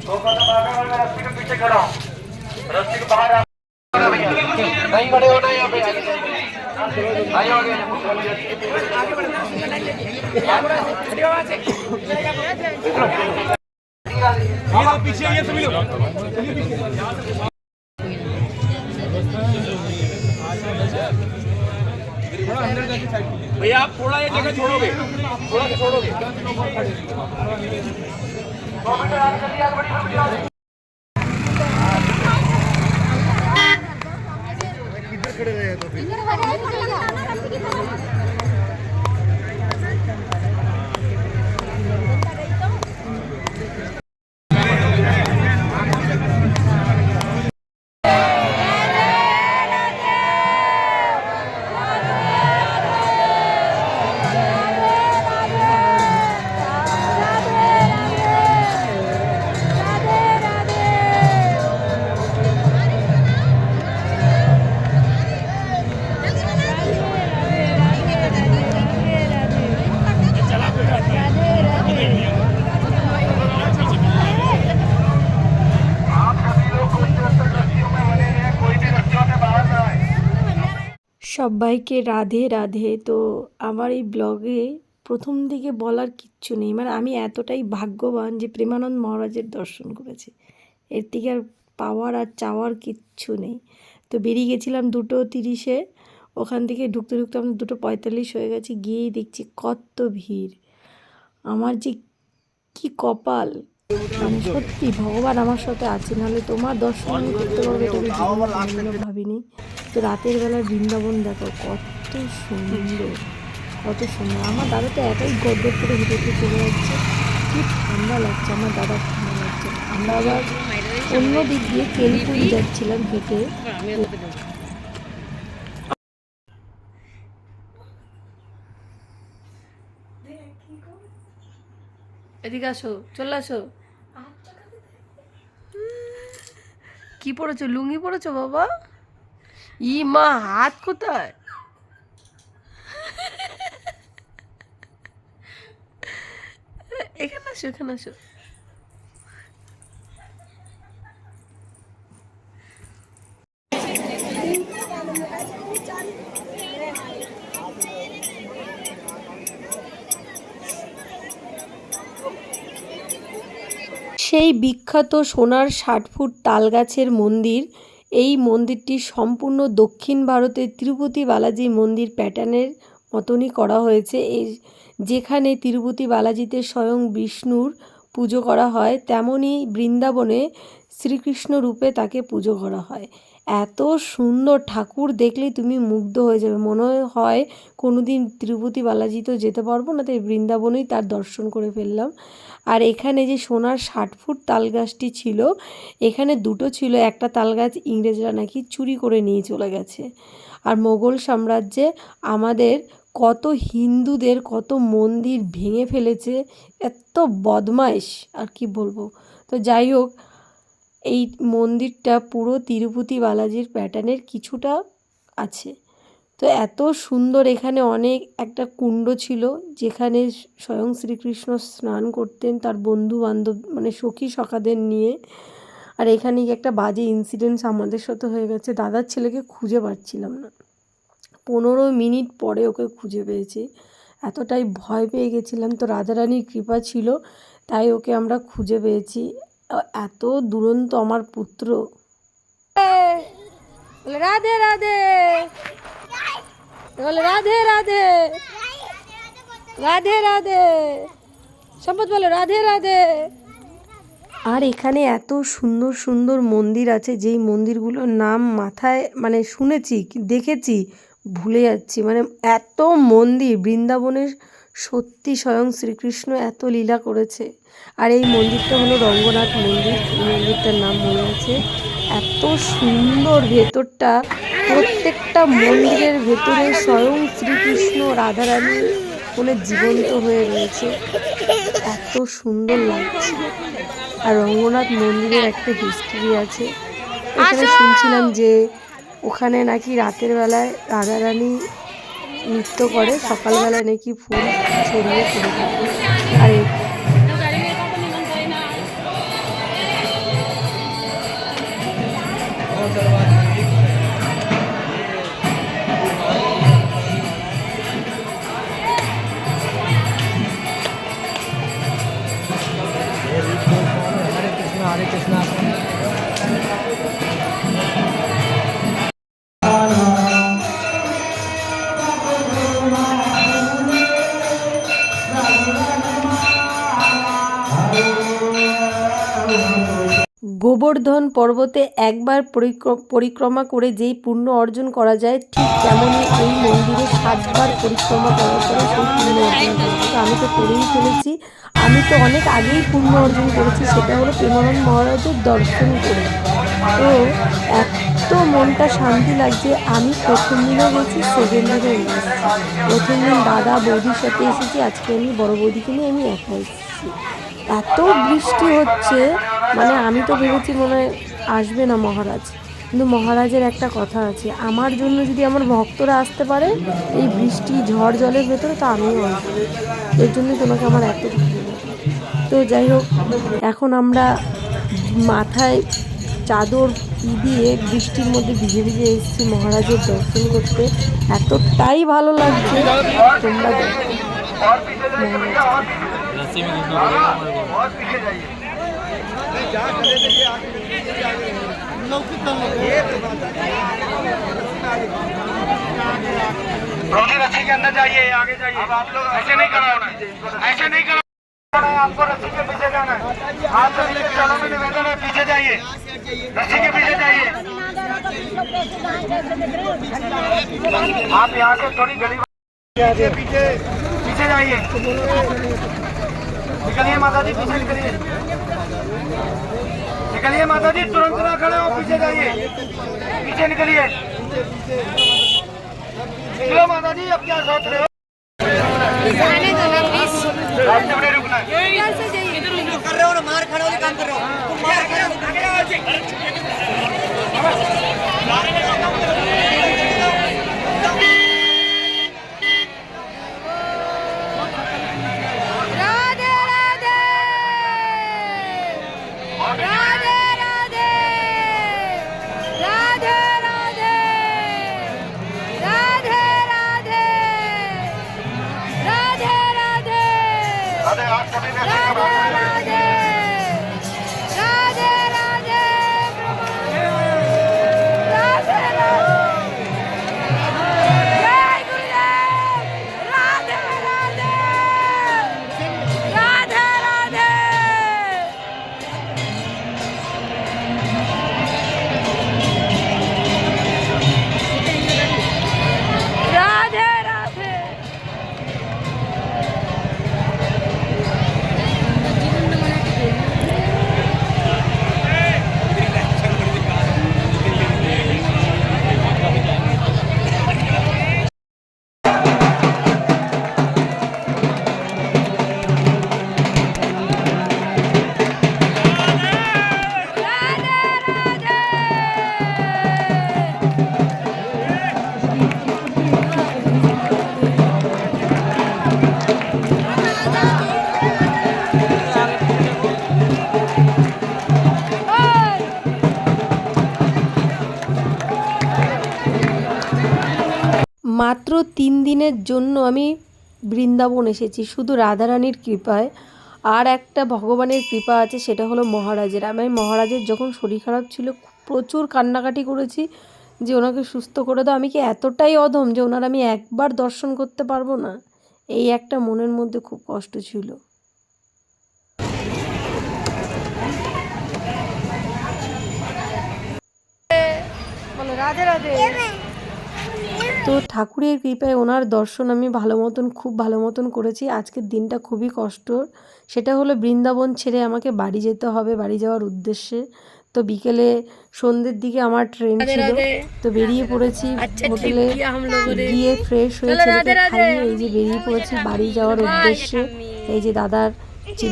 रस्सी के पीछे खड़ा हूँ, रस्सी के बाहर नहीं बड़े होना यहाँ पे आगे आगे पीछे ये सभी लोग भैया आप थोड़ा ये जगह छोड़ोगे, थोड़ा छोड़ोगे। किधर खड़े रहे तो फिर সবাইকে রাধে রাধে। তো আমার এই ব্লগে প্রথম দিকে বলার কিচ্ছু নেই, মানে আমি এতটাই ভাগ্যবান যে প্রেমানন্দ মহারাজের দর্শন করেছি, এর থেকে আর পাওয়ার আর চাওয়ার কিচ্ছু নেই। তো বেরিয়ে গেছিলাম 2:30-এ, ওখান থেকে ঢুকতে ঢুকতে আমরা 2:45 হয়ে গেছি, গিয়েই দেখছি কত ভিড়। আমার যে কি কপাল, মানে সত্যি ভগবান আমার সাথে আছে, নাহলে তোমার দর্শন আমি করতে পারবো এটা জীবনে ভাবিনি। তো রাতের বেলা বৃন্দাবন দেখো কত সুন্দর, কত সুন্দর। আমার দাদা তো একাই গদ্গদ করে হেঁটে হেঁটে চলে যাচ্ছে, কি ঠান্ডা লাগছে আমার দাদা, ঠান্ডা লাগছে। আমরা আবার অন্য দিক দিয়ে কেলপুরি যাচ্ছিলাম হেঁটে। এদিকে আসো, চলে আসো। কি পড়েছো? লুঙ্গি পড়েছো বাবা? ই মা, হাত কোথায়? এখানে আসো, এখানে আসো। সেই বিখ্যাত সোনার 60 ফুট তালগাছের মন্দির। এই মন্দিরটি সম্পূর্ণ দক্ষিণ ভারতের তিরুপতি বালাজি মন্দির প্যাটার্নের মতনই করা হয়েছে। এই যেখানে তিরুপতি বালাজিতে স্বয়ং বিষ্ণুর পুজো করা হয়, তেমনই বৃন্দাবনে শ্রীকৃষ্ণ রূপে তাকে পুজো করা হয়। এত সুন্দর ঠাকুর, দেখলেই তুমি মুগ্ধ হয়ে যাবে। মনে হয় কোনো দিন তিরুপতি বালাজিতেও যেতে পারবো না, তাই বৃন্দাবনেই তার দর্শন করে ফেললাম। আর এখানে যে সোনার 60 ফুট তালগাছটি ছিল, এখানে দুটো ছিল, একটা তালগাছ ইংরেজরা নাকি চুরি করে নিয়ে চলে গেছে। আর মোগল সাম্রাজ্যে আমাদের কত হিন্দুদের কত মন্দির ভেঙে ফেলেছে, এত বদমাইশ আর কি বলবো। তো যাই হোক, এই মন্দিরটা পুরো তিরুপতি বালাজির প্যাটার্নের কিছুটা আছে। তো এত সুন্দর, এখানে অনেক একটা কুণ্ড ছিল যেখানে স্বয়ং শ্রীকৃষ্ণ স্নান করতেন তার বন্ধু বান্ধব মানে সখী সখাদের নিয়ে। আর এখানে একটা বাজে ইনসিডেন্টস আমাদের সাথে হয়ে গেছে, দাদার ছেলেকে খুঁজে পাচ্ছিলাম না, 15 মিনিট পরে ওকে খুঁজে পেয়েছি, এতটাই ভয় পেয়ে গেছিলাম। তো রাধারানীর কৃপা ছিল তাই ওকে আমরা খুঁজে পেয়েছি। এত দুরন্ত আমার পুত্র। রাধে রাধে বলে, রাধে রাধে, রাধে রাধে, সম্পদ বলো রাধে রাধে। আর এখানে এত সুন্দর সুন্দর মন্দির আছে, যেই মন্দিরগুলোর নাম মাথায় মানে শুনেছি, দেখেছি, ভুলে যাচ্ছি। মানে এত মন্দির বৃন্দাবনের, সত্যি স্বয়ং শ্রীকৃষ্ণ এত লীলা করেছে। আর এই মন্দিরটা হলো রঙ্গনাথ মন্দির, এই মন্দিরটার নাম মনে আছে। এত সুন্দর ভেতরটা, প্রত্যেকটা মন্দিরের ভেতরে স্বয়ং শ্রীকৃষ্ণ রাধারানী বলে জীবন্ত হয়ে রয়েছে, এত সুন্দর লাগছে। আর রঙ্গনাথ মন্দিরের একটা হিস্ট্রি আছে, এখানে শুনছিলাম যে ওখানে নাকি রাতের বেলায় রাধারানী নৃত্য করে, সকালবেলায় নাকি ফুল ছড়িয়ে পড়ে থাকে। আর हरे कृष्णा গোবর্ধন পর্বতে একবার পরিক্রমা করে যেই পুণ্য অর্জন করা যায়, ঠিক তেমনই এই মন্দিরে 7বার পরিক্রমা করার পরে সেই পুণ্য অর্জন করা যায়। তো আমি তো করেই ফেলেছি। আমি তো অনেক আগেই পুণ্য অর্জন করেছি, সেটা হলো প্রেমানন্দ মহারাজের দর্শন করে। তো এত মনটা শান্তি লাগছে। আমি প্রথম দিনও গেছি, সেকেন্ড দিনও গেছি। প্রথম দিন দাদা বৌদির সাথে এসেছি, আজকে আমি বড় বৌদিকে নিয়ে আমি একা এসেছি। এত বৃষ্টি হচ্ছে, মানে আমি তো ভেবেছি মনে হয় আসবে না মহারাজ, কিন্তু মহারাজের একটা কথা আছে, আমার জন্য যদি আমার ভক্তরা আসতে পারে এই বৃষ্টি ঝড় জলের ভেতরে, তো আমিও আসবো। এর জন্যই তোমাকে আমার এত ভালো লাগে। তো যাই হোক, এখন আমরা মাথায় চাদর দিয়ে বৃষ্টির মধ্যে ভিজে ভিজে এসেছি মহারাজের দর্শন করতে। এতটাই ভালো লাগছে, তোমরা দেখো মহারাজ। और पीछे जाइए। रस्सी के अंदर जाइए, आगे जाइए। अब आप लोग ऐसे नहीं कराना, ऐसे नहीं कराना है, आपको रस्सी के पीछे जाना है। हाथ रस्सी के चलो में निवेदन है, पीछे जाइए, रस्सी के पीछे जाइए। आप यहाँ से थोड़ी गली पीछे पीछे जाइए, निकलिए माता जी, पीछे निकलिए, निकलिए माता जी, तुरंत ना खड़े हो, पीछे जाइए, पीछे निकलिए, निकलो माता जी। अब क्या सोच रहे हो? रास्ते में रुकना है। कर रहे हो ना, मार खड़े होने काम कर रहे हो, मार खड़े हो। মাত্র 3 দিনের জন্য আমি বৃন্দাবন এসেছি শুধু রাধারানীর কৃপায়। আর একটা ভগবানের কৃপা আছে, সেটা হলো মহারাজের। আমি মহারাজের যখন শরীর খারাপ ছিল প্রচুর কান্নাকাটি করেছি যে ওনাকে সুস্থ করে দাও। আমি কি এতটাই অধম যে ওনার আমি একবার দর্শন করতে পারবো না? এই একটা মনের মধ্যে খুব কষ্ট ছিল। রাধে রাধে। তো ঠাকুরের কৃপায় ওনার দর্শন আমি খুব ভালো মতন করেছি। আজকের দিনটা খুবই কষ্টর, সেটা হলো বৃন্দাবন ছেড়ে আমাকে বাড়ি যেতে হবে, বাড়ি যাওয়ার উদ্দেশ্যে। তো বিকেলে সন্ধ্যের দিকে আমার ট্রেন ছিল, তো বেরিয়ে পড়েছি। হোটেলে গিয়ে ফ্রেশ হয়ে ছেলেকে খাইয়ে এই যে বেরিয়ে পড়েছি বাড়ি যাওয়ার উদ্দেশ্যে। এই যে দাদার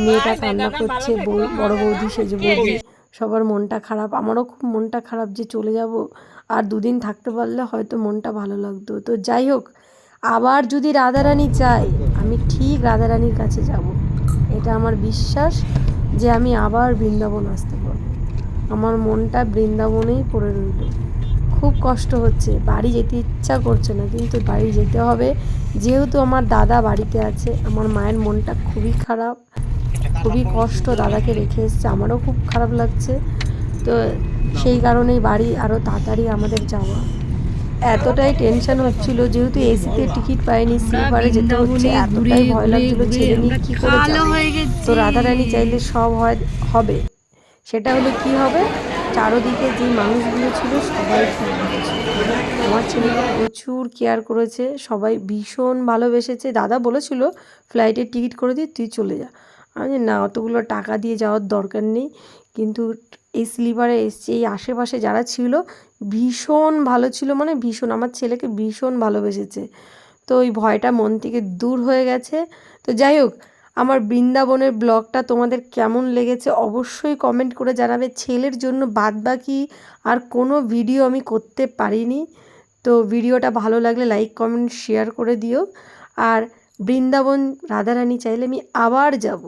মেয়েটা কান্না করছে, বড় বৌদি, সেজে বৌদি, সবার মনটা খারাপ। আমারও খুব মনটা খারাপ যে চলে যাব। আর 2 দিন থাকতে পারলে হয়তো মনটা ভালো লাগতো। তো যাই হোক, আবার যদি রাধারানী চায় আমি ঠিক রাধারানীর কাছে যাব। এটা আমার বিশ্বাস যে আমি আবার বৃন্দাবন আসতে পারবো। আমার মনটা বৃন্দাবনেই পড়ে রইল। খুব কষ্ট হচ্ছে, বাড়ি যেতে ইচ্ছা করছে না, কিন্তু বাড়ি যেতে হবে যেহেতু আমার দাদা বাড়িতে আছে। আমার মায়ের মনটা খুবই খারাপ। খুবই কষ্ট, দাদাকে রেখে এসছে, আমারও খুব খারাপ লাগছে। তো সেই কারণেই বাড়ি আরও তাড়াতাড়ি আমাদের যাওয়া। এতটাই টেনশন হচ্ছিল, যেহেতু এসিতে টিকিট পাইনি, স্লিপারে যেতে হচ্ছে, এতটাই ভয় লাগছিল ছেলে নিয়ে কী করে যাবো। তো রাধারানী চাইলে সব হবে। সেটা হলো কি হবে, চারোদিকে যে মানুষগুলো ছিল সবাই খুব ভালো ছিল, আমার ছেলেকে প্রচুর কেয়ার করেছে, সবাই ভীষণ ভালোবেসেছে। দাদা বলেছিল ফ্লাইটের টিকিট করে দিয়ে তুই চলে যা, আমি না অতগুলো টাকা দিয়ে যাওয়ার দরকার নেই। কিন্তু এই স্লিপারে এসছে, এই আশেপাশে যারা ছিল ভীষণ ভালো ছিল, মানে ভীষণ, আমার ছেলেকে ভীষণ ভালোবেসেছে। তো ওই ভয়টা মন থেকে দূর হয়ে গেছে। তো যাই হোক, আমার বৃন্দাবনের ব্লগটা তোমাদের কেমন লেগেছে অবশ্যই কমেন্ট করে জানাবে। ছেলের জন্য বাদবাকি আর কোনো ভিডিও আমি করতে পারিনি। তো ভিডিওটা ভালো লাগলে লাইক কমেন্ট শেয়ার করে দিও। আর বৃন্দাবন রাধারানী চাইলে আমি আবার যাব।